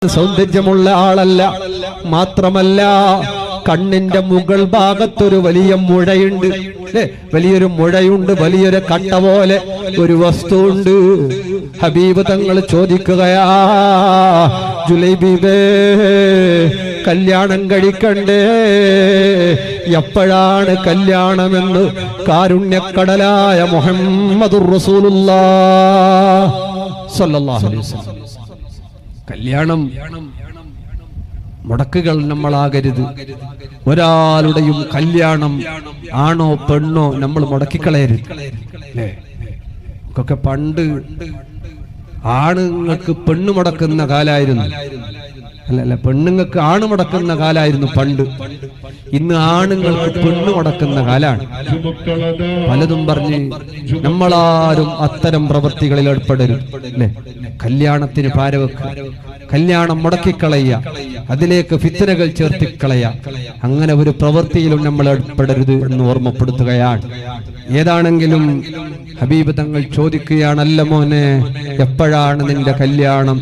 സൗന്ദര്യമുള്ള ആളല്ല. മാത്രമല്ല കണ്ണിന്റെ മുകൾ ഭാഗത്തൊരു വലിയ മുഴയുണ്ട്, വലിയൊരു മുഴയുണ്ട്, വലിയൊരു കട്ട പോലെ ഒരു വസ്തുണ്ട്. ഹബീബ് തങ്ങൾ ചോദിക്കുകയാ, ജുലൈബീബേ കല്യാണം കഴിക്കണ്ടേ? എപ്പോഴാണ് കല്യാണമെന്ന് കാരുണ്യക്കടലായ മുഹമ്മദുർ റസൂലുള്ളാഹ് സ്വല്ലല്ലാഹു അലൈഹി വസല്ലം. കല്യാണം മുടക്കുകൾ നമ്മളാകരുത്. ഒരാളുടെയും കല്യാണം ആണോ പെണ്ണോ നമ്മൾ മുടക്കിക്കളയരുത്. ഒക്കെ പണ്ട് ആണുങ്ങൾക്ക് പെണ്ണ് മുടക്കുന്ന കാലായിരുന്നു, അല്ല പെണ്ണുങ്ങൾക്ക് ആണ് മുടക്കുന്ന കാലായിരുന്നു പണ്ട്. ഇന്ന് ആണുങ്ങൾക്ക് പെണ്ണ് മുടക്കുന്ന കാലാണ്. പലതും പറഞ്ഞ് നമ്മളാരും അത്തരം പ്രവൃത്തികളിൽ ഏർപ്പെടരുത്. അല്ലെ, കല്യാണത്തിന് പാരവെക്കുക, കല്യാണം മുടക്കിക്കളയുക, അതിലേക്ക് ഫിത്നകൾ ചേർത്തിക്കളയുക, അങ്ങനെ ഒരു പ്രവൃത്തിയിലും നമ്മൾ ഏർപ്പെടരുത് എന്ന് ഓർമ്മപ്പെടുത്തുകയാണ്. ഏതാണെങ്കിലും ഹബീബ് തങ്ങൾ ചോദിക്കുകയാണല്ല മോനെ, എപ്പോഴാണ് നിന്റെ കല്യാണം?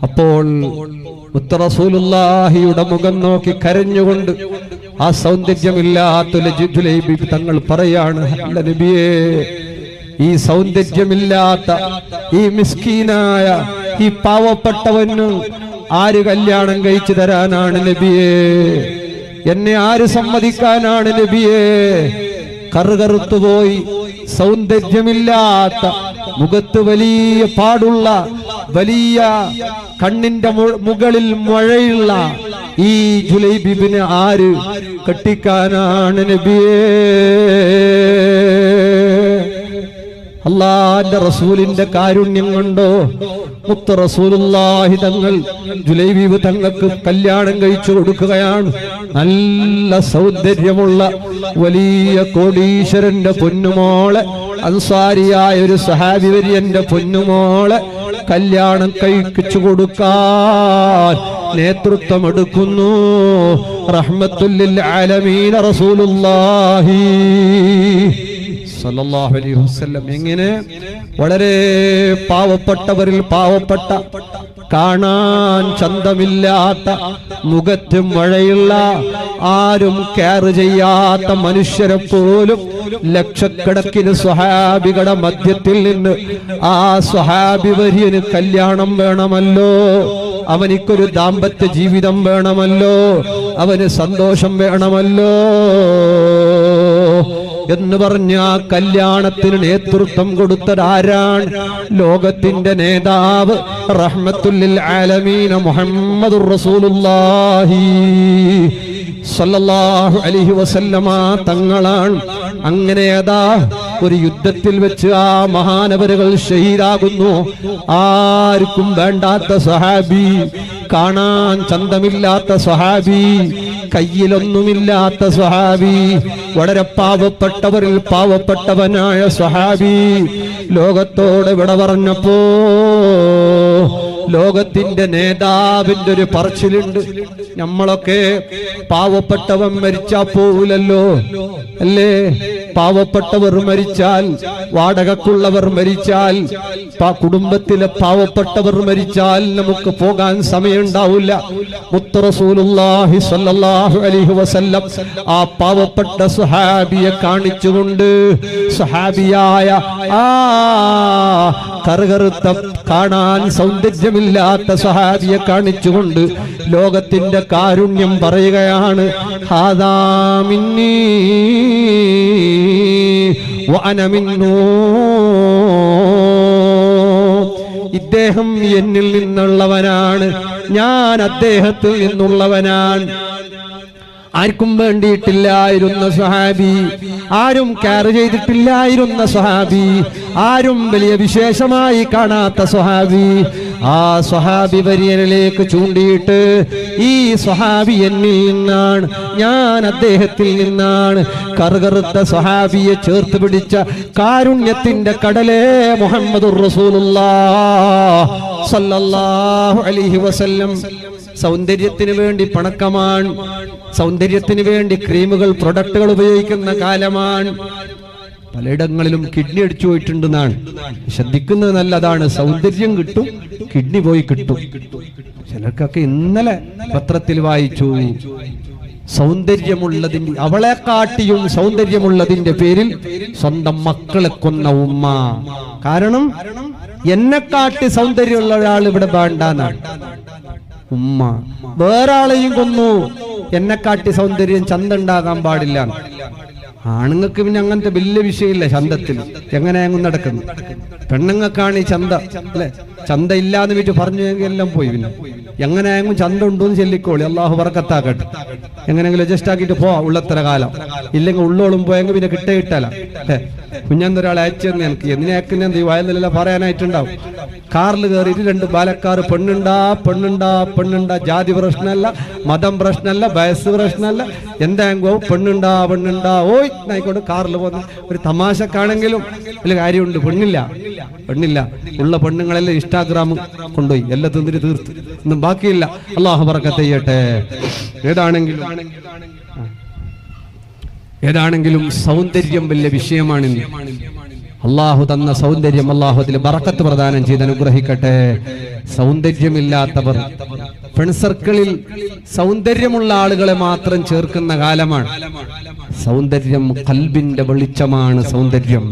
അപ്പോൾ മുത്ത് റസൂലുള്ളാഹിയുടെ മുഖം നോക്കി കരഞ്ഞുകൊണ്ട് ആ സൗന്ദര്യമില്ലാത്ത ജുലൈബി തങ്ങൾ പറയാണ്, അല്ല നബിയേ, ഈ സൗന്ദര്യമില്ലാത്ത ഈ മിസ്കീനായ ഈ പാവപ്പെട്ടവന് ആര് കല്യാണം കഴിച്ചു തരാനാണ് നബിയേ? എന്നെ ആര് സമ്മതിക്കാനാണ് നബിയേ? കറുകറുത്തുപോയി സൗന്ദര്യമില്ലാത്ത മുഖത്ത് വലിയ പാടുള്ള വലിയ കണ്ണിന്റെ മുകളിൽ മഴയുള്ള ഈ ജുലൈബിബിനെ ആര് കെട്ടിക്കാനാണ് നബിയേ? അല്ലാഹുവിന്റെ റസൂലിന്റെ കാരുണ്യം കൊണ്ടോ മുത്ത് റസൂലുള്ളാഹി തങ്ങൾ ജുലൈബീബ് തങ്ങൾക്ക് കല്യാണം കഴിച്ചു കൊടുക്കുകയാണ്. നല്ല സൗന്ദര്യമുള്ള വലിയ കോടീശ്വരന്റെ പൊന്നുമോളെ, അൻസാരിയായ ഒരു സഹാബി വര്യന്റെ പൊന്നുമോളെ കല്യാണം കഴിച്ചു കൊടുക്കാൻ നേതൃത്വം എടുക്കുന്നു റഹ്മത്തുൽ ലിൽ ആലമീൻ റസൂലുള്ളാഹി സല്ലല്ലാഹു അലൈഹി വസല്ലം. എങ്ങനെ? വളരെ പാവപ്പെട്ടവരിൽ പാവപ്പെട്ട, കാണാൻ ചന്തമില്ലാത്ത, മുഖത്ത് മഴയുള്ള, ആരും കെയർ ചെയ്യാത്ത മനുഷ്യരെ പോലും ലക്ഷക്കണക്കിന് സ്വഹാബികളുടെ മധ്യത്തിൽ നിന്ന് ആ സ്വഹാബി വര്യന് കല്യാണം വേണമല്ലോ, അവനിക്കൊരു ദാമ്പത്യ ജീവിതം വേണമല്ലോ, അവന് സന്തോഷം വേണമല്ലോ എന്ന് പറഞ്ഞ ആ കല്യാണത്തിന് നേതൃത്വം കൊടുത്തതാരാണ്? ലോകത്തിന്റെ നേതാവ് റഹ്മത്തുൽ ലിൽ ആലമീൻ മുഹമ്മദുർ റസൂലുള്ളാഹി സല്ലല്ലാഹു അലൈഹി വസല്ലമ തങ്ങളാണ്. അങ്ങനെ അതാ ഒരു യുദ്ധത്തിൽ വെച്ച് ആ മഹാനവരുകൾ ഷഹീദാകുന്നു. ആർക്കും വേണ്ടാത്ത സ്വഹാബി, കാണാൻ ചന്തമില്ലാത്ത സ്വഹാബി, കയ്യിലൊന്നുമില്ലാത്ത സ്വഹാബി, വളരെ പാവപ്പെട്ടവരിൽ പാവപ്പെട്ടവനായ സ്വഹാബി ലോകത്തോട് വിട പറഞ്ഞപ്പോ ലോകത്തിന്റെ നേതാവിന്റെ ഒരു പറച്ചിലുണ്ട്. നമ്മളൊക്കെ പാവപ്പെട്ടവൻ മരിച്ചാ പോവില്ലല്ലോ, അല്ലേ? പാവപ്പെട്ടവർ മരിച്ചാൽ, വാടകക്കുള്ളവർ മരിച്ചാൽ, കുടുംബത്തിലെ പാവപ്പെട്ടവർ മരിച്ചാൽ നമുക്ക് പോകാൻ സമയമുണ്ടാവില്ല. മുത്ത് റസൂലുള്ളാഹി സ്വല്ലല്ലാഹു അലൈഹി വസല്ലം ആ പാവപ്പെട്ട സ്വഹാബിയെ കാണിച്ചുകൊണ്ട്, സ്വഹാബിയായ ആ കറുകറുത്ത, കാണാൻ സൗന്ദര്യമില്ലാത്ത സ്വഹാബിയെ കാണിച്ചുകൊണ്ട് ലോകത്തിന്റെ കാരുണ്യം പറയുകയാണ്, ഹാദാ മിന്നീ വഅന മിന്നൂ. ഇദ്ദേഹം എന്നിൽ നിന്നുള്ളവനാണ്, ഞാൻ അദ്ദേഹത്തിൽ നിന്നുള്ളവനാണ്. ആർക്കും വേണ്ടിയിട്ടില്ലായിരുന്ന സ്വഹാബി, ആരും കെയർ ചെയ്തിട്ടില്ലായിരുന്ന സ്വഹാബി, ആരും വലിയ വിശേഷമായി കാണാത്ത സ്വഹാബി, ആ സ്വഹാബി വര്യനിലേക്ക് ചൂണ്ടിയിട്ട്, ഈ സ്വഹാബി എന്നിൽ നിന്നാണ്, ഞാൻ അദ്ദേഹത്തിൽ നിന്നാണ്. കറുകറുത്ത സ്വഹാബിയെ ചേർത്ത് പിടിച്ച കാരുണ്യത്തിന്റെ കടലേ മുഹമ്മദുർ റസൂലുള്ളാഹി സല്ലല്ലാഹു അലൈഹി വസല്ലം. സൗന്ദര്യത്തിന് വേണ്ടി പണക്കമാണ്, സൗന്ദര്യത്തിന് വേണ്ടി ക്രീമുകൾ, പ്രൊഡക്റ്റുകൾ ഉപയോഗിക്കുന്ന കാലമാണ്. പലയിടങ്ങളിലും കിഡ്നി അടിച്ചു പോയിട്ടുണ്ടെന്നാണ്. ശ്രദ്ധിക്കുന്നത് നല്ലതാണ്. സൗന്ദര്യം കിട്ടും, കിഡ്നി പോയി കിട്ടും. ചിലർക്കൊക്കെ ഇന്നലെ പത്രത്തിൽ വായിച്ചു, സൗന്ദര്യമുള്ളതിന്റെ, അവളെ കാട്ടിയും സൗന്ദര്യമുള്ളതിന്റെ പേരിൽ സ്വന്തം മക്കളെ കൊന്ന ഉമ്മ. കാരണം എന്നെക്കാട്ടി സൗന്ദര്യമുള്ള ഒരാൾ ഇവിടെ വേണ്ടാന്നാണ്. ഉമ്മ വേറെ ആളെയും കൊന്നു, എന്നെക്കാട്ടി സൗന്ദര്യം ചന്ത ഉണ്ടാകാൻ പാടില്ല. ആണുങ്ങൾക്ക് പിന്നെ അങ്ങനത്തെ വലിയ വിഷയമില്ല, ചന്തത്തിൽ എങ്ങനെയാങ്ങും നടക്കുന്നു. പെണ്ണുങ്ങൾക്കാണ് ഈ ചന്ത, അല്ലെ? ചന്ത ഇല്ലാന്ന് വെച്ച് പറഞ്ഞെങ്കിൽ എല്ലാം പോയി. പിന്നെ എങ്ങനെയാങ്ങും ചന്ത ഉണ്ടോന്ന് ചൊല്ലിക്കോളി, അള്ളാഹു ബർക്കത്താക്കട്ടെ. എങ്ങനെയെങ്കിലും അഡ്ജസ്റ്റ് ആക്കിയിട്ട് പോവാ ഉള്ളത്ര കാലം. ഇല്ലെങ്കിൽ ഉള്ളോളും പോയെങ്കിൽ പിന്നെ കിട്ടല. കുഞ്ഞൊരാളെ അയച്ചെന്ന് എനിക്ക് എന്തിനേക്കുന്ന ഈ വയലിലെല്ലാം പറയാനായിട്ടുണ്ടാവും. കാറിൽ കയറിയിട്ട് 2 ബാലക്കാർ പെണ്ണുണ്ടാ പെണ്ണുണ്ടാ പെണ്ണുണ്ടാ, ജാതി പ്രശ്നമല്ല, മതം പ്രശ്നമല്ല, വയസ്സ് പ്രശ്നമല്ല, എന്താകും പെണ്ണുണ്ടാ പെണ്ണുണ്ടാ ഓയ് ആയിക്കോട്ടെ. കാറിൽ പോകുന്ന ഒരു തമാശക്കാണെങ്കിലും വലിയ കാര്യമുണ്ട്. പെണ്ണില്ല ഉള്ള പെണ്ണുങ്ങളെല്ലാം ഇൻസ്റ്റാഗ്രാം കൊണ്ടുപോയി എല്ലാം തിന്നിട്ട് തീർത്ത്, ഒന്നും ബാക്കിയില്ല. അള്ളാഹു ബർക്കത്ത് ചെയ്യട്ടെ. ഏതാണെങ്കിലും സൗന്ദര്യം വലിയ വിഷയമാണിന്ന്. അള്ളാഹു തന്ന സൗന്ദര്യം അള്ളാഹു അതിൽ ബറക്കത്ത് പ്രദാനം ചെയ്ത് അനുഗ്രഹിക്കട്ടെ. സൗന്ദര്യമില്ലാത്തവർ ഫ്രണ്ട് സർക്കിളിൽ സൗന്ദര്യമുള്ള ആളുകളെ മാത്രം ചേർക്കുന്ന കാലമാണ്. സൗന്ദര്യം ഖൽബിന്റെ വെളിച്ചമാണ്. സൗന്ദര്യം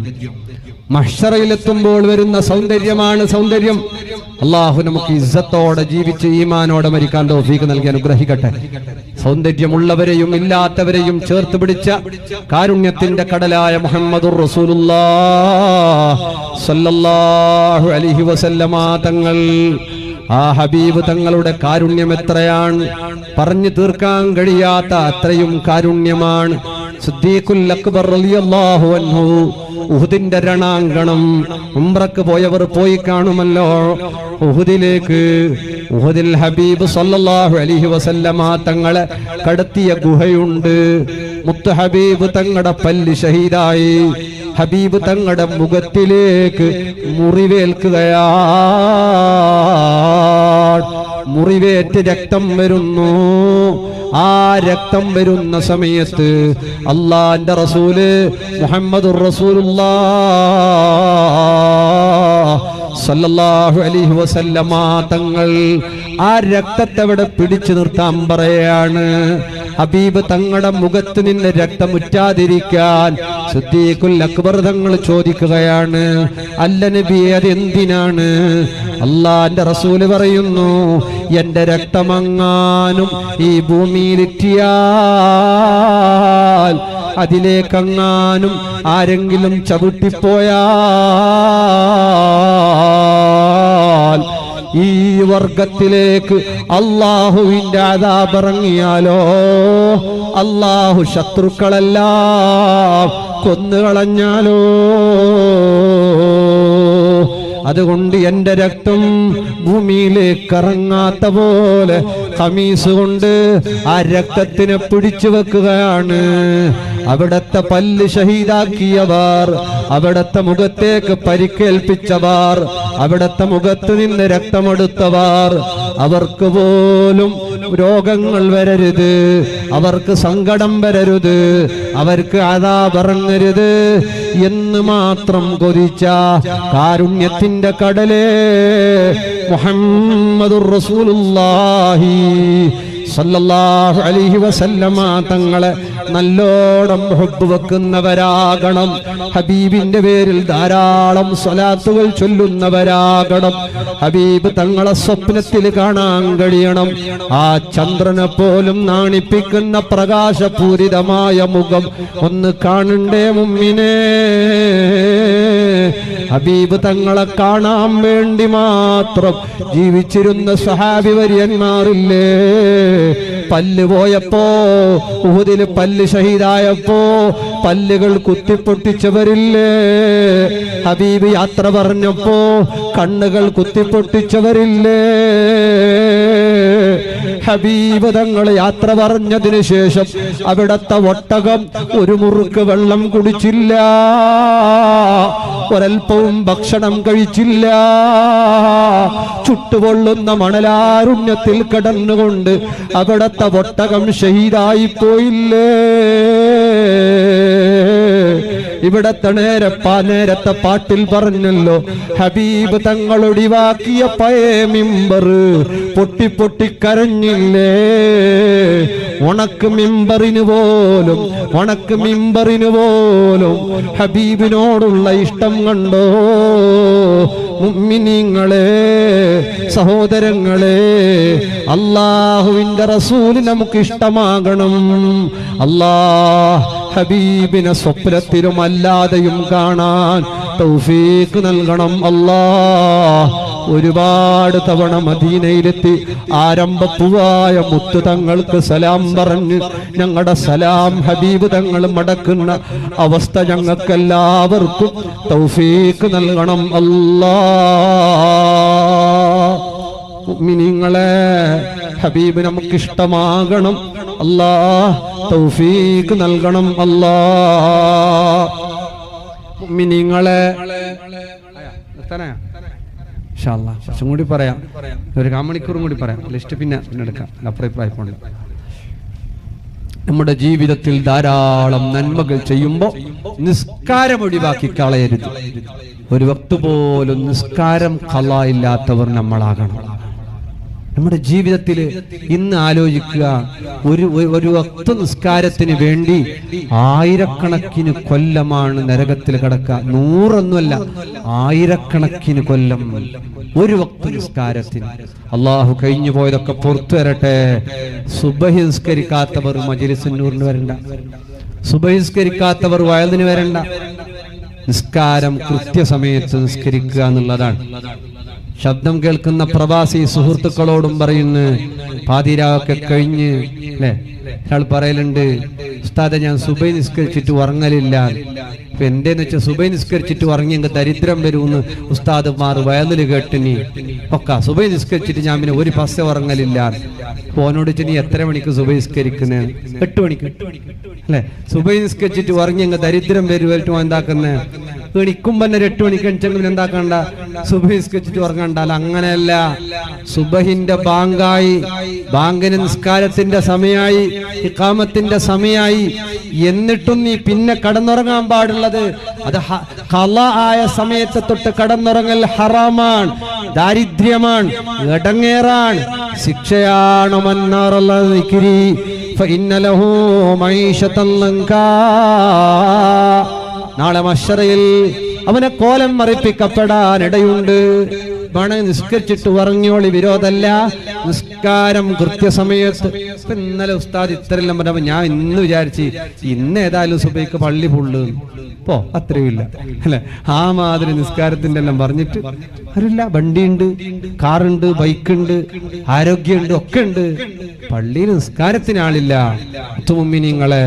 മഹ്ശറയിലെത്തുമ്പോൾ വരുന്ന സൗന്ദര്യമാണ് സൗന്ദര്യം. അള്ളാഹു നമുക്ക് ഇസ്സത്തോടെ ജീവിച്ച് ഈമാനോടെ മരിക്കാൻ തൗഫീഖ് നൽകി അനുഗ്രഹിക്കട്ടെ. സൗന്ദര്യമുള്ളവരെയും ഇല്ലാത്തവരെയും ചേർത്ത് പിടിച്ച കാരുണ്യത്തിന്റെ കടലായ മുഹമ്മദുർ റസൂലുള്ളാഹി സ്വല്ലല്ലാഹു അലൈഹി വസല്ലമ തങ്ങൾ, ആ ഹബീബ് തങ്ങളുടെ കാരുണ്യം എത്രയാണ്, പറഞ്ഞു തീർക്കാൻ കഴിയാത്ത അത്രയും കാരുണ്യമാണ്. സിദ്ദീഖുൽ അക്ബർ റളിയല്ലാഹു അൻഹു, ഉഹുദിന്റെ രണാങ്കണം ഉംറക്ക് പോയവർ പോയി കാണുമല്ലോ. ഉഹുദിൽ ഹബീബ് സല്ലല്ലാഹു അലൈഹി വസല്ലമ തങ്ങളെ കടത്തിയ ഗുഹയുണ്ട്. മുത്ത് ഹബീബ് തങ്ങളുടെ പല്ല് ഷഹീദായി. ഹബീബ് തങ്ങളുടെ മുഖത്തിലേക്ക് മുറിവേറ്റ് രക്തം വരുന്നു. ആ രക്തം വരുന്ന സമയത്ത് അള്ളാന്റെ റസൂല് മുഹമ്മദുർ റസൂലുള്ളാഹി സല്ലല്ലാഹു അലൈഹി വസല്ലമ തങ്ങൾ ആ രക്തത്തെ അവിടെ പിടിച്ചു നിർത്താൻ പറയാണ്. ഹബീബ് തങ്ങളുടെ മുഖത്ത് നിന്ന് രക്തമുറ്റാതിരിക്കാൻ സിദ്ദീഖുൽ അക്ബർ തങ്ങൾ ചോദിക്കുകയാണ്, അല്ല നബിയെ അതെന്തിനാണ്? അള്ളാന്റെ റസൂല് പറയുന്നു, എന്റെ രക്തമങ്ങാനും ഈ ഭൂമിയിലെത്തിയാൽ, അതിലേക്കെങ്ങാനും ആരെങ്കിലും ചവിട്ടിപ്പോയാൽ, ഈ വർഗത്തിലേക്ക് അള്ളാഹുവിന്റെ അദാബ് ഇറങ്ങിയാലോ, അള്ളാഹു ശത്രുക്കളെല്ലാം കൊന്നുകളഞ്ഞാലോ, അതുകൊണ്ട് എന്റെ രക്തം ഭൂമിയിലേക്ക് ഇറങ്ങാത്ത പോലെ ഖമീസ് കൊണ്ട് ആ രക്തത്തിനെ പിടിച്ചു വെക്കുകയാണ്. അവിടത്തെ പല്ല് ഷഹീദാക്കിയവർ, അവിടത്തെ മുഖത്തേക്ക് പരിക്കേൽപ്പിച്ചവർ, അവിടത്തെ മുഖത്ത് നിന്ന് രക്തമെടുത്തവർ, അവർക്ക് പോലും രോഗങ്ങൾ വരരുത്, അവർക്ക് സങ്കടം വരരുത്, അവർക്ക് അദാബ് ഇറങ്ങരുത് എന്ന് മാത്രം കൊതിച്ച കാരുണ്യത്തിന്റെ കടലേ മുഹമ്മദുർ റസൂലുള്ളാഹി സല്ലല്ലാഹു അലൈഹി വസല്ലമ തങ്ങളെ നല്ലോണം ഹുബ്ബ് വെക്കുന്നവരാകണം. ഹബീബിന്റെ പേരിൽ ധാരാളം സ്വലാത്തുകൾ ചൊല്ലുന്നവരാകണം. ഹബീബ് തങ്ങളെ സ്വപ്നത്തിൽ കാണാൻ കഴിയണം. ആ ചന്ദ്രനെ പോലും നാണിപ്പിക്കുന്ന പ്രകാശപൂരിതമായ മുഖം ഒന്ന് കാണണ്ടേ മുമ്മിനെ? ഹബീബ് തങ്ങളെ കാണാൻ വേണ്ടി മാത്രം ജീവിച്ചിരുന്ന സ്വഹാബി വര്യന്മാരില്ലേ? പല്ല് പോയപ്പോ, ഉഹുദില് പല്ല് ഷഹീദായപ്പോ പല്ലുകൾ കുത്തിപ്പൊട്ടിച്ചവരില്ലേ? ഹബീബ് യാത്ര പറഞ്ഞപ്പോ കണ്ണുകൾ കുത്തിപ്പൊട്ടിച്ചവരില്ലേ? ഹബീബ് തങ്ങൾ യാത്ര പറഞ്ഞതിന് ശേഷം അവിടത്തെ ഒട്ടകം ഒരു മുറുക്ക് വെള്ളം കുടിച്ചില്ല, ഒരൽപ്പവും ഭക്ഷണം കഴിച്ചില്ല. ചുട്ടുപൊള്ളുന്ന മണലാരുണ്യത്തിൽ കിടന്നുകൊണ്ട് അവിടത്തെ ഒട്ടകം ഷഹീദായി പോയില്ലേ? ഇവിടത്തെ നേരത്തെ പാട്ടിൽ പറഞ്ഞല്ലോ, ഹബീബ് തങ്ങൾ ഒഴിവാക്കിയ പഴയ മിമ്പർ പൊട്ടി പൊട്ടി കരഞ്ഞില്ലേ? ഉണക്ക് മിമ്പറിന് പോലും ഹബീബിനോടുള്ള ഇഷ്ടം കണ്ടോ? മുഅ്മിനീങ്ങളെ, സഹോദരങ്ങളെ, അല്ലാഹുവിന്റെ റസൂൽ നമുക്ക് ഇഷ്ടമാകണം. ഹബീബിനെ സ്വപ്നത്തിലും അല്ലാതെയും കാണാൻ തൗഫീഖ് നൽകണം അല്ലാഹ്. ഒരുപാട് തവണ മദീനയിലെത്തി ആരംഭപ്പുവായ മുത്തു തങ്ങൾക്ക് സലാം പറഞ്ഞ് ഞങ്ങളുടെ സലാം ഹബീബ് തങ്ങൾ മടക്കുന്ന അവസ്ഥ ഞങ്ങൾക്കെല്ലാവർക്കും തൗഫീഖ് നൽകണം അല്ലാഹ്. മുഅ്മിനീങ്ങളെ, ഹബീബ് നമുക്കിഷ്ടമാകണം അല്ലാഹ്. തൗഫീഖ് നൽകണം അല്ലാഹ്. മുഅ്മിനീങ്ങളെ, കുറച്ചും കൂടി പറയാം, ഒരു കാമണിക്കൂറും കൂടി പറയാം, ലിസ്റ്റ് പിന്നെ എടുക്കാം, അഭിപ്രായം കൊണ്ട്. നമ്മുടെ ജീവിതത്തിൽ ധാരാളം നന്മകൾ ചെയ്യുമ്പോൾ നിസ്കാരം ഒഴിവാക്കി കളയരുത്. ഒരു വക്ത് പോലും നിസ്കാരം ഖളാ ഇല്ലാത്തവർ നമ്മളാകണം. നമ്മുടെ ജീവിതത്തിൽ ഇന്ന് ആലോചിക്കുക, ഒരു വക്ത് നിസ്കാരത്തിന് വേണ്ടി ആയിരക്കണക്കിന് കൊല്ലമാണ് നരകത്തിൽ കിടക്കുക. 100 ആയിരക്കണക്കിന് കൊല്ലം ഒരു വക്ത് നിസ്കാരത്തിന്. അള്ളാഹു കഴിഞ്ഞു പോയതൊക്കെ പുറത്തു വരട്ടെ. സുബഹി നിസ്കരിക്കാത്തവർ മജ്‌ലിസുൻ നൂറിന് വരണ്ട, സുബഹി നിസ്കരിക്കാത്തവർ വയലിന് വരണ്ട. നിസ്കാരം കൃത്യസമയത്ത് നിസ്കരിക്കുക എന്നുള്ളതാണ്. ശബ്ദം കേൾക്കുന്ന പ്രവാസി സുഹൃത്തുക്കളോടും പറയുന്നു, പാതിരാവൊക്കെ കഴിഞ്ഞ് അല്ലെ, ഒരാൾ പറയലുണ്ട്, ഉസ്താദെ ഞാൻ സുബൈ നിസ്കരിച്ചിട്ട് ഉറങ്ങലില്ല. ഇപ്പൊ എന്റെന്ന് വെച്ചാൽ സുബൈ നിസ്കരിച്ചിട്ട് ഉറങ്ങിയെങ്കിൽ ദരിദ്രം വരുമെന്ന് ഉസ്താദ്മാർ വയലില് കേട്ടിനി ഒക്കെ. സുബൈ നിസ്കരിച്ചിട്ട് ഞാൻ പിന്നെ ഒരു പസ്സ ഉറങ്ങലില്ല. ഫോനോട് നീ എത്ര മണിക്ക് സുബൈ നിസ്കരിക്കുന്നേ? 8 മണിക്ക് അല്ലെ. സുബൈ നിസ്കരിച്ചിട്ട് ഉറങ്ങിയെങ്കിൽ ദരിദ്രം വരുമായിട്ടും എന്താക്കുന്നേ? എണിക്കുമ്പോ 8 മണിക്ക് എണിച്ചെങ്കിലും എന്താക്കണ്ട, സുബഹി നിസ്കരിച്ചിട്ട് ഉറങ്ങണ്ടാൽ. അങ്ങനെയല്ല, സുബഹിന്റെ ബാങ്കായി, ബാങ്കിന് നിസ്കാരത്തിന്റെ സമയമായി, ഇഖാമത്തിന്റെ സമയമായി, എന്നിട്ടും നീ പിന്നെ കടന്നുറങ്ങാൻ പാടുള്ളത് അത് ഖളാ ആയ സമയത്ത് തൊട്ട് കടന്നുറങ്ങൽ ഹറാമാണ്, ദാരിദ്ര്യമാണ്, ഇടങ്ങേറാണ്, ശിക്ഷയാണ്. മന്നാറല്ലി ഫഇന്നലഹു മഈശതൻ ലങ്കാ. നാളെ മഹ്ശറയിൽ അവനെ കോലം മറിപ്പിക്കപ്പെടാനിടയുണ്ട്. നിസ്കരിച്ചിട്ട് ഉറങ്ങിയോളി, വിരോധമല്ല. നിസ്കാരം കൃത്യസമയത്ത്. ഇന്നലെ ഉസ്താദ് ഇത്രയെല്ലാം പറഞ്ഞപ്പോ ഞാൻ ഇന്ന് വിചാരിച്ച് ഇന്ന് ഏതായാലും സുബൈക്ക് പള്ളി ഫുള്ള് പോ, അത്രയുമില്ല അല്ലെ. ആ മാതിരി നിസ്കാരത്തിന്റെ എല്ലാം പറഞ്ഞിട്ട് അറിയില്ല. വണ്ടിയുണ്ട്, കാറുണ്ട്, ബൈക്കുണ്ട്, ആരോഗ്യമുണ്ട്, ഒക്കെ ഉണ്ട്. പള്ളിയിൽ നിസ്കാരത്തിന് ആളില്ല. മുഅ്മിനീങ്ങളെ,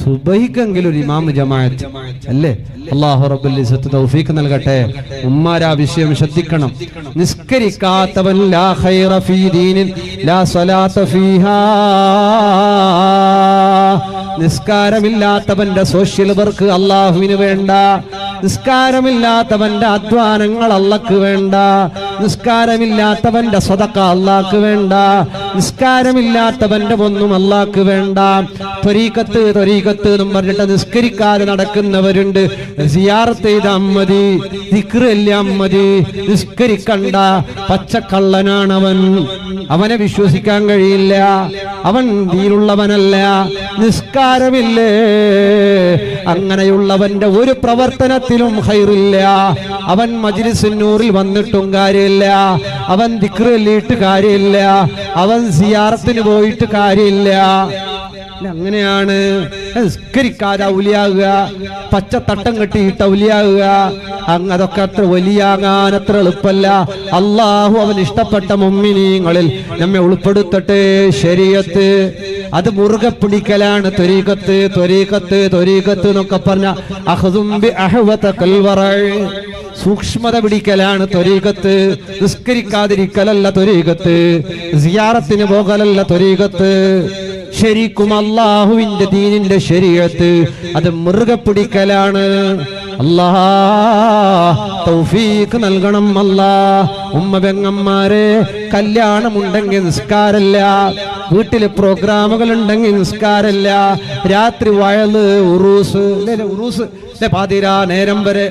സുബഹിക്കെങ്കിലും ഒരു ഇമാമ് ജമാഅത്ത് അല്ലേ? അല്ലാഹു റബ്ബുൽ ഇസ്സത്ത് തൗഫീഖ് നൽകട്ടെ. ഉമ്മാരാ വിഷയം ശ്രദ്ധിക്കണം. നിസ്കരിക്കാത്തവൻ ലാ ഖൈറ ഫീ ദീനിൻ ലാ സ്വലാത്ത ഫീഹാ. നിസ്കാരമില്ലാത്തവന്റെ സോഷ്യൽ വർക്ക് അള്ളാഹുവിന് വേണ്ട. നിസ്കാരമില്ലാത്തവന്റെ അധ്വാനങ്ങൾ അള്ളാഹ്ക്ക് വേണ്ട. നിസ്കാരമില്ലാത്തവന്റെ സദഖ അള്ളാഹ്ക്ക് വേണ്ട. നിസ്കാരമില്ലാത്തവന്റെ ഒന്നും അള്ളാഹ്ക്ക് വേണ്ട. ത്വരീഖത്ത് എന്നും പറഞ്ഞിട്ട് നിസ്കരിക്കാതെ നടക്കുന്നവരുണ്ട്. സിയാറത്ത് ചെയ്താ മതി, ദിക്ർ എല്ലാം മതി, നിസ്കരിക്കണ്ട. പച്ചക്കള്ളനാണവൻ, അവനെ വിശ്വസിക്കാൻ കഴിയില്ല. അവൻ ദീനുള്ളവനല്ല. നിസ്കാരമില്ലേ, അങ്ങനെയുള്ളവന്റെ ഒരു പ്രവർത്തനത്തിലും ഖൈറില്ല. അവൻ മജ്‌ലിസുൻ നൂറിൽ വന്നിട്ടും കാര്യമില്ല, അവൻ ദിക്ർ ചൊല്ലിയിട്ട് കാര്യമില്ല, അവൻ സിയാറത്തിന് പോയിട്ട് കാര്യമില്ല. അങ്ങനെയാണ് നിസ്കരിക്കാതെ ഔലിയാകുക, പച്ചത്തട്ടം കെട്ടിയിട്ട് ഔലിയാകുക. അതൊക്കെ അത്ര വലിയാകാൻ അത്ര എളുപ്പമല്ല. അള്ളാഹു അവൻ ഇഷ്ടപ്പെട്ട മുഅ്മിനീങ്ങളിൽ നമ്മെ ഉൾപ്പെടുത്തട്ടെ. ശരീഅത്ത് അത് മുറുകെ പിടിക്കലാണ് ത്വരീഖത്ത് എന്നൊക്കെ പറഞ്ഞ അഖ്ദും ബി അഹ്വത കൽവറ. സൂക്ഷ്മത പിടിക്കലാണ് ത്വരീഖത്ത്. നിസ്കരിക്കാതിരിക്കലല്ല ത്വരീഖത്ത്, സിയാറത്തിന് പോകലല്ല ത്വരീഖത്ത്. ശരിക്കും അല്ലാഹുവിന്റെ ദീനിന്റെ ശരീഅത്ത് അത് മുറുകെ പിടിക്കലാണ്. അല്ലാഹ് തൗഫീഖ് നൽകണം അല്ലാഹ്. ഉമ്മ പെങ്ങന്മാരെ, കല്യാണമുണ്ടെങ്കിൽ നിസ്കാരല്ല, വീട്ടില് പ്രോഗ്രാമുകൾ ഉണ്ടെങ്കിൽ നിസ്കാരല്ല, രാത്രി വയല് ഉറൂസ് ഉറൂസ് പാതിരാ നേരം വരെ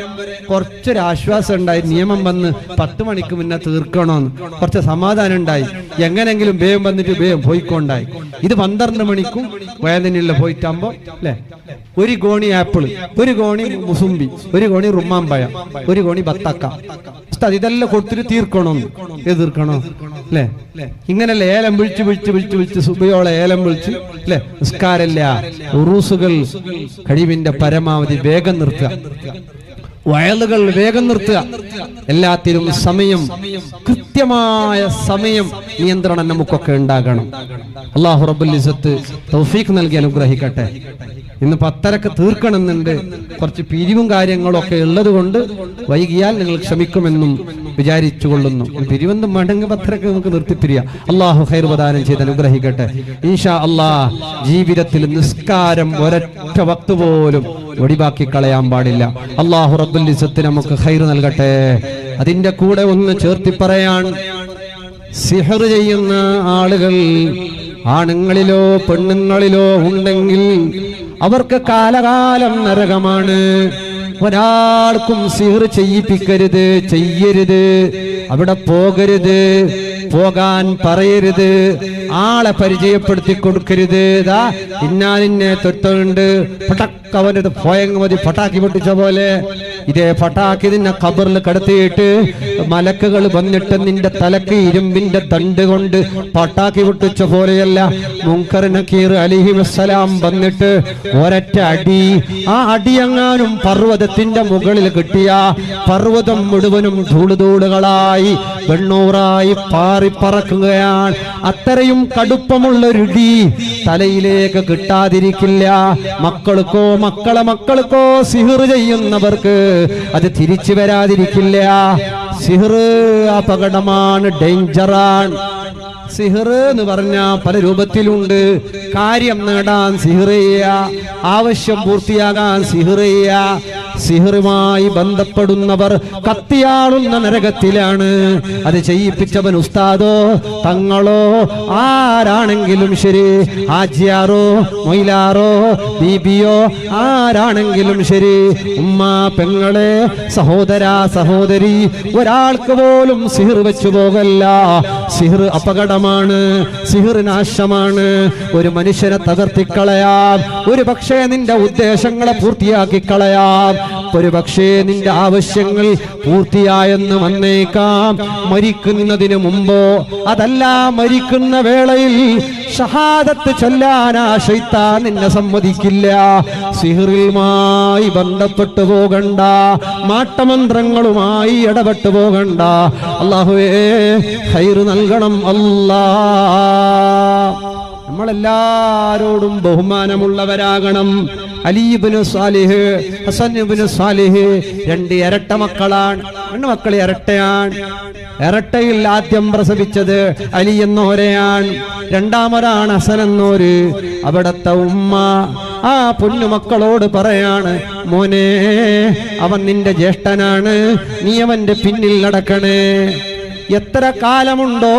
കുറച്ചൊരു ആശ്വാസം ഉണ്ടായി. നിയമം വന്ന് 10 മണിക്ക് മുന്നേ തീർക്കണമെന്ന് കുറച്ച് സമാധാനം ഉണ്ടായി. എങ്ങനെങ്കിലും വേഗം വന്നിട്ട് വേഗം പോയിക്കൊണ്ടായി. ഇത് 12 മണിക്കും വേദനയുള്ള പോയിട്ടാകുമ്പോ അല്ലെ, ഒരു ഗോണി ആപ്പിള്, ഒരു ഗോണി മുസുമ്പി, ഒരു ഗോണി റുമ്മാമ്പഴം, ഒരു ഗോണി ബത്തക്ക, ഇതെല്ലാം കൊടുത്തിട്ട് തീർക്കണമെന്ന്. ഏത് തീർക്കണോ അല്ലെ? ഇങ്ങനല്ലേ ഏലം വിളിച്ച് വിളിച്ച് വിളിച്ച് വിളിച്ച് സുബയോളെ ഏലം വിളിച്ച് അല്ലെ. നിസ്കാരല്ല, ഉറൂസുകൾ കഴിവിന്റെ പരമാവധി വേഗം നിർത്തുക, വയലുകൾ വേഗം നിർത്തുക. എല്ലാത്തിനും സമയം, കൃത്യമായ സമയം നിയന്ത്രണം നമുക്കൊക്കെ ഉണ്ടാകണം. അല്ലാഹു റബ്ബുൽ ഇസ്സത്ത് തൗഫീഖ് നൽകി അനുഗ്രഹിക്കട്ടെ. ഇന്ന് 10:30 തീർക്കണമെന്നുണ്ട്. കുറച്ച് പിരിവും കാര്യങ്ങളും ഒക്കെ ഉള്ളത് കൊണ്ട് വൈകിയാൽ നിങ്ങൾ ക്ഷമിക്കുമെന്നും വിചാരിച്ചു കൊള്ളുന്നു. പിരിവൊന്നും വേണ്ടെങ്കിൽ 10:30 നമുക്ക് നിർത്തിപ്പിരിയാം. അള്ളാഹു ഖൈർ പ്രദാനം ചെയ്ത് അനുഗ്രഹിക്കട്ടെ. ഇൻഷാ അല്ലാഹ് ജീവിതത്തിൽ നിസ്കാരം ഒരൊറ്റ വക്ത് പോലും ഒഴിവാക്കി കളയാൻ പാടില്ല. അല്ലാഹു റബ്ബുൽ ഇസ്സത്ത് നമുക്ക് ഖൈർ നൽകട്ടെ. അതിന്റെ കൂടെ ഒന്ന് ചേർത്തി പറയാൻ, സിഹർ ചെയ്യുന്ന ആളുകൾ ആണുങ്ങളിലോ പെണ്ണുങ്ങളിലോ ഉണ്ടെങ്കിൽ അവർക്ക് കാലകാലം നരകമാണ്. ഒരാൾക്കും സിഹർ ചെയ്യിപ്പിക്കരുത്, ചെയ്യരുത്, അവിടെ പോകരുത്, പോകാൻ പറയരുത്, ആളെ പരിചയപ്പെടുത്തി കൊടുക്കരുത്. ഇതാ ഇന്നാലിന്നെ തൊട്ടുണ്ട് അവനത് പോയങ്ങ് മതി, പട്ടാക്കി പൊട്ടിച്ച പോലെ. ഇതേ പട്ടാക്കി നിന്നെ ഖബറിൽ കടത്തിയിട്ട് മലക്കുകൾ വന്നിട്ട് നിന്റെ തലക്ക് ഇരുമ്പിന്റെ തണ്ട് കൊണ്ട് പട്ടാക്കി പൊട്ടിച്ച പോലെയല്ല. മുൻകർ നക്കീർ അലൈഹിസ്സലാം വന്നിട്ട് ഒരൊറ്റ അടി, ആ അടിയെങ്ങാനും പർവ്വതത്തിന്റെ മുകളിൽ കിട്ടിയ പർവ്വതം മുഴുവനും ധൂളുധൂളുകളായി വെണ്ണൂറായി പാറിപ്പറക്കുകയാണ്. അത്രയും കടുപ്പമുള്ളൊരിടി തലയിലേക്ക് കിട്ടാതിരിക്കില്ല. മക്കൾക്കോ സിഹർ ചെയ്യുന്നവർക്ക് അത് തിരിച്ചു വരാതിരിക്കില്ല. സിഹർ അപകടമാണ്, ഡേഞ്ചറാണ്. സിഹർ എന്ന് പറഞ്ഞാൽ പല രൂപത്തിലുണ്ട്. കാര്യം നേടാൻ സിഹർ ചെയ്യുക, ആവശ്യം പൂർത്തിയാകാൻ സിഹർ ചെയ്യുക. സിഹറുമായി ബന്ധപ്പെടുന്നവർ കത്തിയാളുന്ന നരകത്തിലാണ്. അത് ചെയ്യിപ്പിച്ചവൻ ഉസ്താദോ തങ്ങളോ ആരാണെങ്കിലും ശരി, ഹാജിയാറോ മൊയിലാറോ ബീബിയോ ആരാണെങ്കിലും ശരി, ഉമ്മ പെങ്ങളെ സഹോദര സഹോദരി, ഒരാൾക്ക് പോലും സിഹർ വെച്ചു പോകല്ല. സിഹർ അപകടമാണ്, സിഹർ നാശമാണ്. ഒരു മനുഷ്യനെ തകർത്തിക്കളയാം, ഒരു പക്ഷേ നിന്റെ ഉദ്ദേശങ്ങളെ പൂർത്തിയാക്കി കളയാം, ഒരു പക്ഷേ നിന്റെ ആവശ്യങ്ങൾ പൂർത്തിയായെന്ന് വന്നേക്കാം. മരിക്കുന്നതിന് മുമ്പോ അതല്ല മരിക്കുന്ന വേളയിൽ ഷഹാദത്ത് ചൊല്ലാനാ ശൈത്താൻ നിന്നെ സമ്മതിക്കില്ല. സിഹറുമായി ബന്ധപ്പെട്ടു പോകണ്ട, മാട്ടമന്ത്രങ്ങളുമായി ഇടപെട്ടു പോകണ്ട. അല്ലാഹുവേ ഖൈർ നൽകണം അല്ലാ. നമ്മളെല്ലാരോടും ബഹുമാനമുള്ളവരാകണം. അലി ഇബ്നു സാലിഹ്, ഹസൻ ഇബ്നു സാലിഹ് 2 ഇരട്ട മക്കളാണ്. 2 മക്കൾ ഇരട്ടയാണ്. ഇരട്ടയിൽ ആദ്യം പ്രസവിച്ചത് അലി എന്നോരെയാണ്, രണ്ടാമതാണ് ഹസൻ എന്നോര്. അവിടത്തെ ഉമ്മ ആ പൊന്നുമക്കളോട് പറയാണ്, മോനെ അവൻ നിന്റെ ജ്യേഷ്ഠനാണ്, നീ അവന്റെ പിന്നിൽ നടക്കണേ. എത്ര കാലമുണ്ടോ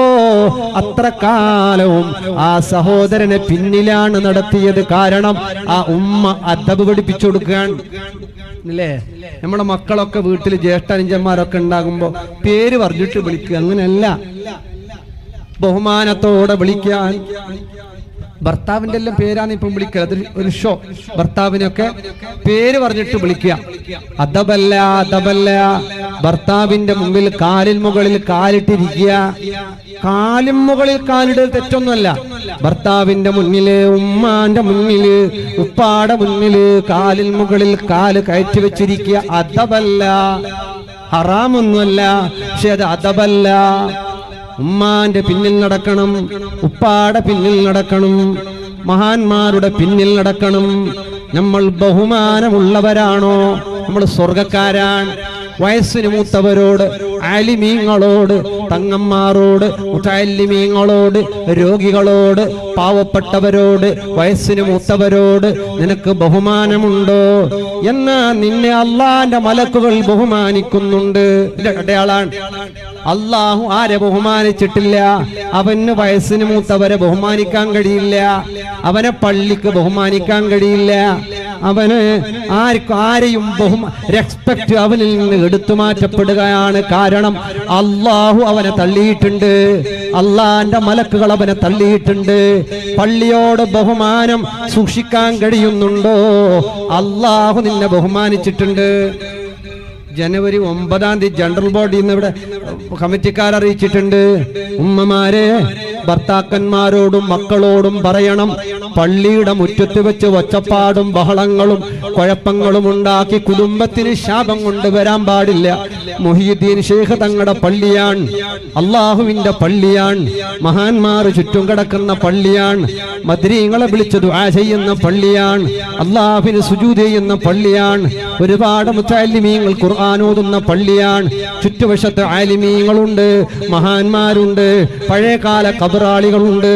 അത്ര കാലവും ആ സഹോദരനെ പിന്നിലാണ് നടത്തിയത്. കാരണം ആ ഉമ്മ അദബ് പഠിപ്പിച്ചു കൊടുക്കാൻ അല്ലേ. നമ്മുടെ മക്കളൊക്കെ വീട്ടിൽ ജ്യേഷ്ഠനുജന്മാരൊക്കെ ഉണ്ടാകുമ്പോ പേര് പറഞ്ഞിട്ട് വിളിക്കുക, അങ്ങനെയല്ല, ബഹുമാനത്തോടെ വിളിക്കാൻ. ഭർത്താവിന്റെ എല്ലാം പേരാണ് ഇപ്പം വിളിക്കുക, അത് ഒരു ഷോ. ഭർത്താവിനൊക്കെ പേര് പറഞ്ഞിട്ട് വിളിക്കുക, അദബല്ല അദബല്ല. ഭർത്താവിന്റെ മുമ്പിൽ കാലിൽ മുകളിൽ കാലിട്ടിരിക്കുക. കാലിൻ മുകളിൽ കാലിടൽ തെറ്റൊന്നുമല്ല. ഭർത്താവിന്റെ മുന്നില്, ഉമ്മാന്റെ മുന്നില്, ഉപ്പാടെ മുന്നില് കാലിൽ മുകളിൽ കാല് കയറ്റി വെച്ചിരിക്കുക. അദബല്ല, ഹറാമൊന്നുമല്ല, പക്ഷെ അത് അദബല്ല. ഉമ്മാന്റെ പിന്നിൽ നടക്കണം, ഉപ്പാടെ പിന്നിൽ നടക്കണം, മഹാന്മാരുടെ പിന്നിൽ നടക്കണം. നമ്മൾ ബഹുമാനമുള്ളവരാണോ? നമ്മൾ സ്വർഗക്കാരാണ്. വയസ്സിന് മൂത്തവരോട്, ആലിമീങ്ങളോട്, തങ്ങന്മാരോട്, മുതഅല്ലിമീങ്ങളോട്, രോഗികളോട്, പാവപ്പെട്ടവരോട്, വയസ്സിന് മൂത്തവരോട് നിനക്ക് ബഹുമാനമുണ്ടോ? എന്നാ നിന്നെ അള്ളാന്റെ മലക്കുകൾ ബഹുമാനിക്കുന്നുണ്ട്. അടയാളാണ്. അള്ളാഹു ആരെ ബഹുമാനിച്ചിട്ടില്ല? അവന് വയസ്സിന് മൂത്തവരെ ബഹുമാനിക്കാൻ കഴിയില്ല, അവനെ പള്ളിക്ക് ബഹുമാനിക്കാൻ കഴിയില്ല, അവന് ആരെയും റെസ്പെക്ട് അവനിൽ നിന്ന് എടുത്തു മാറ്റപ്പെടുകയാണ്. കാരണം അള്ളാഹു അവനെ തള്ളിയിട്ടുണ്ട്, അള്ളാന്റെ മലക്കുകൾ അവനെ തള്ളിയിട്ടുണ്ട്. പള്ളിയോട് ബഹുമാനം സൂക്ഷിക്കാൻ കഴിയുന്നുണ്ടോ? അള്ളാഹു നിന്നെ ബഹുമാനിച്ചിട്ടുണ്ട്. ജനുവരി 9-ാം തീയതി ജനറൽ ബോഡിയിൽ നിന്ന് ഇവിടെ കമ്മിറ്റിക്കാർ അറിയിച്ചിട്ടുണ്ട്, ഉമ്മമാരെ ഭർത്താക്കന്മാരോടും മക്കളോടും പറയണം, പള്ളിയുടെ മുറ്റത്ത് വെച്ച് ഒച്ചപ്പാടും ബഹളങ്ങളും കുഴപ്പങ്ങളും ഉണ്ടാക്കി കുടുംബത്തിന് ശാപം കൊണ്ടുവരാൻ പാടില്ല. മുഹിയുദ്ദീൻ ശൈഖ് തങ്ങളുടെ പള്ളിയാണ്, അള്ളാഹുവിന്റെ പള്ളിയാണ്, മഹാന്മാർ ചുറ്റും കിടക്കുന്ന പള്ളിയാണ്, മദ്രീങ്ങളെ വിളിച്ച് ദുആ ചെയ്യുന്ന പള്ളിയാണ്, അള്ളാഹുവിന് സുജൂദ് ചെയ്യുന്ന പള്ളിയാണ്, ഒരുപാട് മുതഅല്ലിമീങ്ങൾ ഖുർആൻ ഓതുന്ന പള്ളിയാണ്, ചുറ്റുവശത്ത് ആലിമീങ്ങളുണ്ട്, മഹാന്മാരുണ്ട്, പഴയകാല ഖബറാളികളുണ്ട്.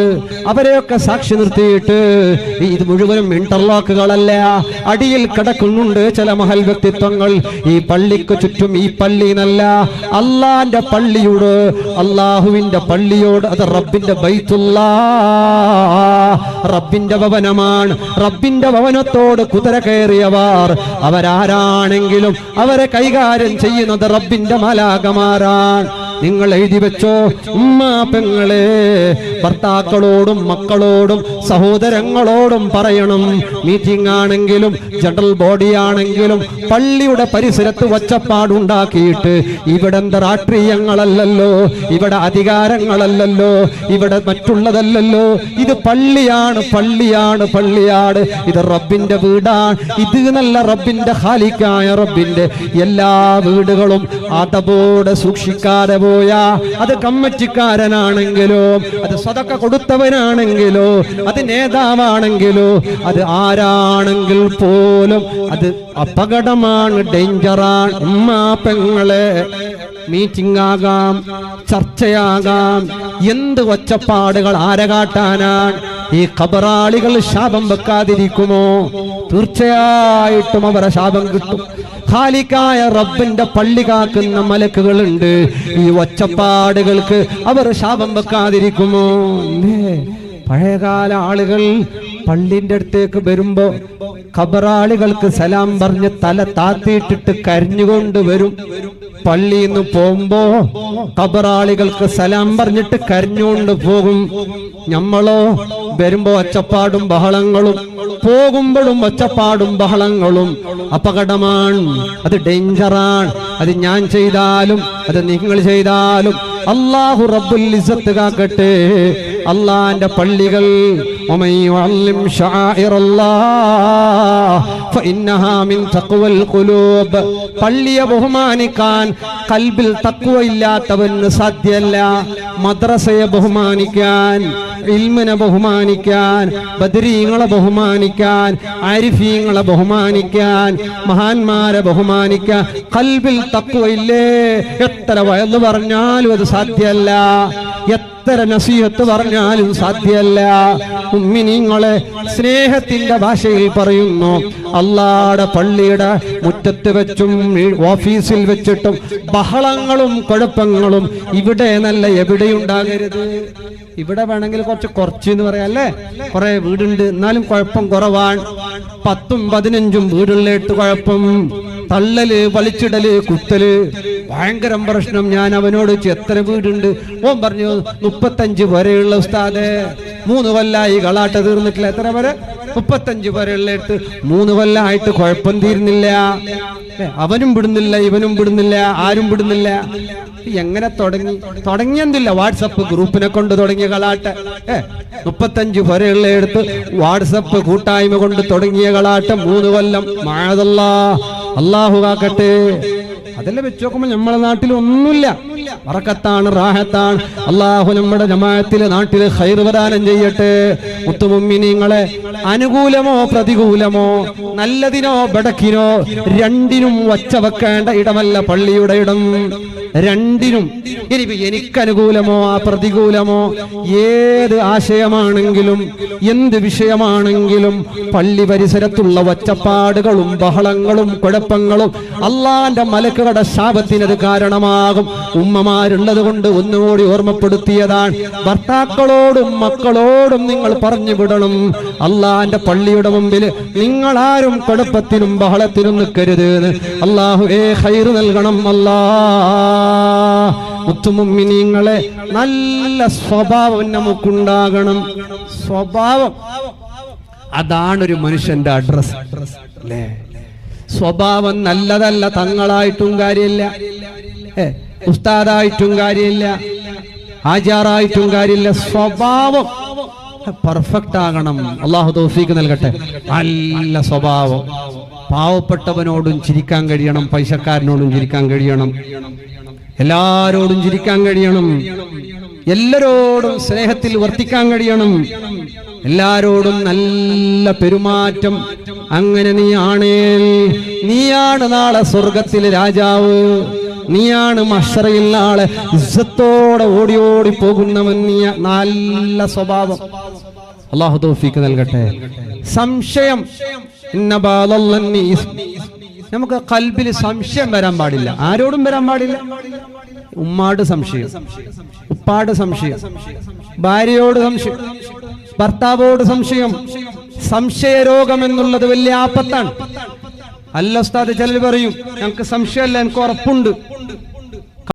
അവരെയൊക്കെ സാക്ഷി നിർത്തിയിട്ട് ഇത് മുഴുവനും ഇന്റർലോക്കുകളല്ല, അടിയിൽ കിടക്കുന്നുണ്ട് ചില മഹൽ വ്യക്തിത്വങ്ങൾ. ഈ പള്ളിക്ക് ചുറ്റും ഈ പള്ളി എന്നല്ല, അള്ളാന്റെ പള്ളിയോട്, അള്ളാഹുവിന്റെ പള്ളിയോട്, അത് റബ്ബിന്റെ ബൈത്തുല്ലാ, റബ്ബിന്റെ ഭവനമാണ്. റബ്ബിന്റെ ഭവനത്തോട് കുതിര കയറിയവർ അവരാരാണെങ്കിലും അവരെ കൈകാര്യം ചെയ്യുന്നത് റബ്ബിന്റെ മലാകമാരാണ്. നിങ്ങൾ എഴുതി വെച്ചോ, ഉമ്മ പെങ്ങളെ, ഭർത്താക്കളോടും മക്കളോടും സഹോദരങ്ങളോടും പറയണം, മീറ്റിംഗ് ആണെങ്കിലും ജനറൽ ബോഡി ആണെങ്കിലും പള്ളിയുടെ പരിസരത്ത് ഒച്ചപ്പാടുണ്ടാക്കിയിട്ട് ഇവിടെ രാഷ്ട്രീയങ്ങളല്ലല്ലോ, ഇവിടെ അധികാരങ്ങളല്ലല്ലോ, ഇവിടെ മറ്റുള്ളതല്ലല്ലോ, ഇത് പള്ളിയാണ്, പള്ളിയാണ്, പള്ളിയാണ്, ഇത് റബ്ബിന്റെ വീടാണ്. ഇത് നല്ല റബ്ബിന്റെ ഖാലിക്കായ റബ്ബിന്റെ എല്ലാ വീടുകളും അതബോടെ സൂക്ഷിക്കാതെ പോയാ, അത് കമ്മിറ്റിക്കാരനാണെങ്കിലോ, അത് സദഖ കൊടുത്തവനാണെങ്കിലോ, അത് നേതാവാണെങ്കിലോ, അത് ആരാണെങ്കിൽ പോലും അത് അപകടമാണ്, ഡേഞ്ചറാണ്. ഉമ്മാ പെങ്ങളെ, മീറ്റിംഗ് ആകാം, ചർച്ചയാകാം, എന്ത് ഒച്ചപ്പാടുകൾ ആരെ കാട്ടാനാണ്? ഈ ഖബറാളികൾ ശാപം വെക്കാതിരിക്കുമോ? തീർച്ചയായിട്ടും അവരെ ശാപം കിട്ടും. ഖാലിക്കായ റബ്ബിന്റെ പള്ളി കാക്കുന്ന മലക്കുകളുണ്ട്, ഈ ഒച്ചപ്പാടുകൾക്ക് അവർ ശാപം വെക്കാതിരിക്കുമോ? പഴയകാല ആളുകൾ പള്ളിന്റെ അടുത്തേക്ക് വരുമ്പോ ഖബറാളികൾക്ക് സലാം പറഞ്ഞ് തല താത്തിയിട്ടിട്ട് കരഞ്ഞുകൊണ്ട് വരും. പള്ളിയിൽ നിന്ന് പോകുമ്പോ ഖബറാളികൾക്ക് സലാം പറഞ്ഞിട്ട് കരഞ്ഞുകൊണ്ട് പോകും. നമ്മളോ വരുമ്പോ ഒച്ചപ്പാടും ബഹളങ്ങളും, പോകുമ്പോഴും ഒച്ചപ്പാടും ബഹളങ്ങളും. അപകടമാണ്, അത് ഡേഞ്ചറാണ്. അത് ഞാൻ ചെയ്താലും അത് നിങ്ങൾ ചെയ്താലും അല്ലാഹു റബ്ബുൽ ഇസ്സത്ത് കാക്കട്ടെ. അല്ലാഹുവിന്റെ പള്ളികൾ വമൻ ശആഇറല്ലാഹ് ഫഇന്നഹാ മിൻ തഖ്വൽ ഖുലൂബ്. പള്ളിയെ ബഹുമാനിക്കാൻ ഖൽബിൽ തഖ്വ ഇല്ലാത്തവന് സാധ്യമല്ല. മദ്രസയെ ബഹുമാനിക്കാൻ, ഇൽമിനെ ബഹുമാനിക്കാൻ, ബദരീങ്ങളെ ബഹുമാനിക്കാൻ, ആരിഫീങ്ങളെ ബഹുമാനിക്കാൻ, മഹാന്മാരെ ബഹുമാനിക്കാൻ ഖൽബിൽ തഖ്വ ഇല്ലേ, എത്ര വയല് പറഞ്ഞാലും അത് സാധ്യമല്ല, എത്ര നസീഹത്ത് പറഞ്ഞാലും സാധ്യമല്ല. മുഅ്മിനീങ്ങളെ, സ്നേഹത്തിന്റെ ഭാഷയിൽ പറയുന്നു, അല്ലാഹുവിന്റെ പള്ളിയുടെ മുറ്റത്ത് വെച്ചും ഓഫീസിൽ വെച്ചിട്ടും ബഹളങ്ങളും കുഴപ്പങ്ങളും ഇവിടെ നല്ല എവിടെയുണ്ടാകരുത്. ഇവിടെ വേണമെങ്കിൽ കുറച്ച് എന്ന് പറയാം അല്ലേ, കുറെ വീടുണ്ട്, എന്നാലും കുഴപ്പം കുറവാണ്. 10ഉം 15ഉം വീടുകളിലേട്ട് കുഴപ്പം, തള്ളല്, വലിച്ചിടല്, കുത്തല്, ഭയങ്കര പ്രശ്നം. ഞാൻ അവനോട് എത്ര വീടുണ്ട്? ഓൻ പറഞ്ഞു 35 വരെയുള്ള ഉസ്താദേ, 3 കൊല്ലായി കളാട്ട തീർന്നിട്ടില്ല. എത്ര വരെ? 35 വരെയുള്ളടുത്ത് 3 കൊല്ലമായിട്ട് കുഴപ്പം തീരുന്നില്ല. അവനും വിടുന്നില്ല, ഇവനും വിടുന്നില്ല, ആരും വിടുന്നില്ല. എങ്ങനെ തുടങ്ങിയെന്നില്ല? വാട്സപ്പ് ഗ്രൂപ്പിനെ കൊണ്ട് തുടങ്ങിയ കളാട്ട്. 35 വരെയുള്ളടുത്ത് വാട്സപ്പ് കൂട്ടായ്മ കൊണ്ട് തുടങ്ങിയ കളാട്ടം 3 കൊല്ലം. മഅദല്ലാഹ്, അല്ലാഹു കാക്കട്ടെ. അതെല്ലാം വെച്ച് നോക്കുമ്പോൾ നമ്മളെ നാട്ടിൽ ഒന്നുമില്ല. ബറക്കത്താണ്, റാഹത്താണ്. അള്ളാഹു നമ്മുടെ ജമാഅത്തിലെ നാട്ടില് ഖൈർ പ്രദാനം ചെയ്യട്ടെ. മുത്തുമുഅ്മിനീങ്ങളെ, അനുകൂലമോ പ്രതികൂലമോ നല്ലതിനോ ബടക്കിനോ രണ്ടിനും വച്ച വെക്കേണ്ട ഇടമല്ല പള്ളിയുടെ ഇടം. രണ്ടിനും ഇനി എനിക്ക് അനുകൂലമോ പ്രതികൂലമോ ഏത് ആശയമാണെങ്കിലും എന്ത് വിഷയമാണെങ്കിലും പള്ളി പരിസരത്തുള്ള ഒച്ചപ്പാടുകളും ബഹളങ്ങളും കുഴപ്പങ്ങളും അള്ളാന്റെ മലക്കുകളുടെ ശാപത്തിനത് കാരണമാകും. ഉമ്മമാരുള്ളത് കൊണ്ട് ഒന്നുകൂടി ഓർമ്മപ്പെടുത്തിയതാണ്. ഭർത്താക്കളോടും മക്കളോടും നിങ്ങൾ പറഞ്ഞു വിടണം, അള്ളാന്റെ പള്ളിയുടെ മുമ്പിൽ നിങ്ങളാരും കുഴപ്പത്തിനും ബഹളത്തിനും നിൽക്കരുത്. അള്ളാഹുവേ ഖൈർ നൽകണം. മുത്തുമുഅ്മിനീങ്ങളെ, നല്ല സ്വഭാവം നമുക്കുണ്ടാകണം. സ്വഭാവം അതാണൊരു മനുഷ്യന്റെ അഡ്രസ് അല്ലേ? സ്വഭാവം നല്ലതല്ല, തങ്ങളായിട്ടും കാര്യമില്ല, ഉസ്താദായിട്ടും കാര്യമില്ല, ആചാറായിട്ടും കാര്യമില്ല. സ്വഭാവം പെർഫെക്റ്റ് ആകണം. അള്ളാഹു തൗഫീഖ് നൽകട്ടെ. നല്ല സ്വഭാവം. പാവപ്പെട്ടവനോടും ചിരിക്കാൻ കഴിയണം, പൈസക്കാരനോടും ചിരിക്കാൻ കഴിയണം, എല്ലാരോടും ചിരിക്കാൻ കഴിയണം, എല്ലാരോടും സ്നേഹത്തിൽ വർത്തിക്കാൻ കഴിയണം, എല്ലാരോടും നല്ല പെരുമാറ്റം. അങ്ങനെ നീയാണ് നാളെ സ്വർഗത്തിലെ രാജാവ്. നീയാണ് മഹ്ശറയിൽ നാളെ ഇസ്സത്തോടെ ഓടി ഓടി പോകുന്നവൻ. നീ നല്ല സ്വഭാവം. അല്ലാഹു തൗഫീഖ് നൽകട്ടെ. സംശയം, നമുക്ക് ഖൽബിൽ സംശയം വരാൻ പാടില്ല, ആരോടും വരാൻ പാടില്ല. ഉമ്മാട് സംശയം, ഉപ്പാട് സംശയം, ഭാര്യയോട് സംശയം, ഭർത്താവോട് സംശയം. സംശയരോഗം എന്നുള്ളത് വലിയ ആപത്താണ്. അല്ല ഉസ്താദ്, ചിലർ പറയും ഞങ്ങൾക്ക് സംശയമല്ല, എനിക്ക് ഉറപ്പുണ്ട്.